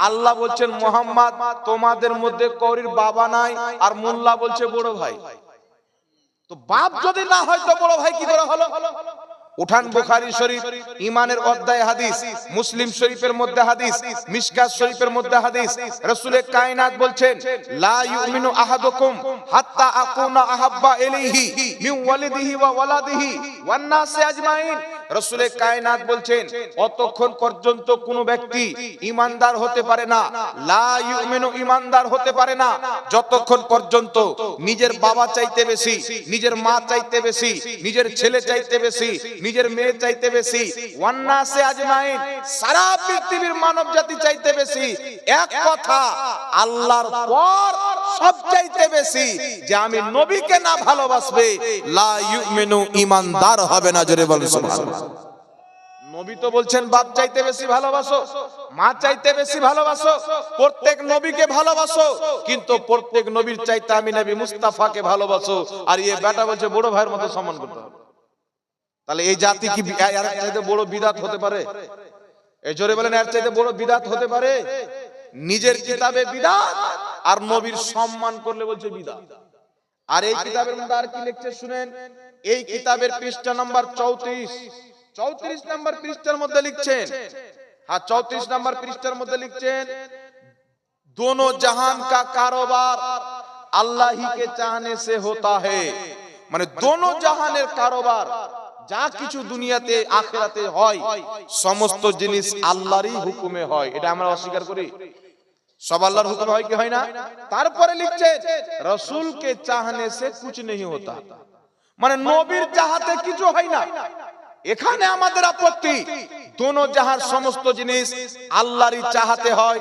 আল্লাহ বলছেন মুহাম্মদ তোমাদের মধ্যে কারোর বাবা নাই, আর মোল্লা বলছে বড় ভাই। তো বাপ যদি না হয় তো বড় ভাই কি করে হলো? উঠান বুখারী শরীফ ঈমানের অধ্যায় হাদিস, মুসলিম শরীফের মধ্যে হাদিস, মিশকাত শরীফের মধ্যে হাদিস। রাসূলে কায়নাত বলছেন লা ইউমিনু আহাদুকুম হাত্তা আকুনা আহাব্বা ইলাইহি মিন ওয়ালিদিহি ওয়া ওয়ালাদিহি ওয়ান নাসি আজমাইন। রাসূলে কায়নাত বলছেন অতক্ষণ পর্যন্ত কোন ব্যক্তি ঈমানদার হতে পারে না, লা ইউমিনু ঈমানদার হতে পারে না যতক্ষণ পর্যন্ত নিজের বাবা চাইতে বেশি, নিজের মা চাইতে বেশি, নিজের ছেলে চাইতে বেশি, নিজের মেয়ে চাইতে বেশি, ওয়ান নাসি আজমাইন সারা পৃথিবীর মানব জাতি চাইতে বেশি, এক কথা আল্লাহর পর সব চাইতে বেশি যে আমি নবীকে না ভালোবাসবে লা ইউমিনু ঈমানদার হবে না। জোরে বলেন সুবহানাল্লাহ। নবী তো বলছেন বাপ চাইতে বেশি ভালোবাসো, মা চাইতে বেশি ভালোবাসো, প্রত্যেক নবীকে ভালোবাসো, কিন্তু প্রত্যেক নবীর চাইতে আমি নবী মুস্তাফাকে ভালোবাসো। আর এই বেটা বলছে বড় ভাইয়ের মতো সম্মান করতে হবে। তাহলে এই জাতি কি এর চাইতে বড় বিদআত হতে পারে? এই জোরে বলেন, এর চাইতে বড় বিদআত হতে পারে? নিজের কিতাবে বিদআত আর নবীর সম্মান করলে বলছে বিদআত। আর এই কিতাবের মধ্যে আর কি লিখছে শুনেন। এই কিতাবের পৃষ্ঠা নাম্বার 34 নাম্বার পৃষ্ঠার মধ্যে লিখছেন, হ্যাঁ 34 নাম্বার পৃষ্ঠার মধ্যে লিখছেন दोनों जहान का कारोबार अल्लाह ही के चाहने से होता है। মানে दोनों জাহানের কারবার, যা কিছু দুনিয়াতে আখিরাতে হয় সমস্ত জিনিস আল্লাহরই হুকুমে হয়। এটা আমরা অস্বীকার করি? সব আল্লাহর হুকুমে হয় কি হয় না? তারপরে লিখছে রাসূল কে চাহনে সে কুছ नहीं होता, মানে নবীর চাহতে কিছু হয় না। এখানে আমাদের আপত্তি, দোনো জাহার সমস্ত জিনিস আল্লাহরই চাহতে হয়।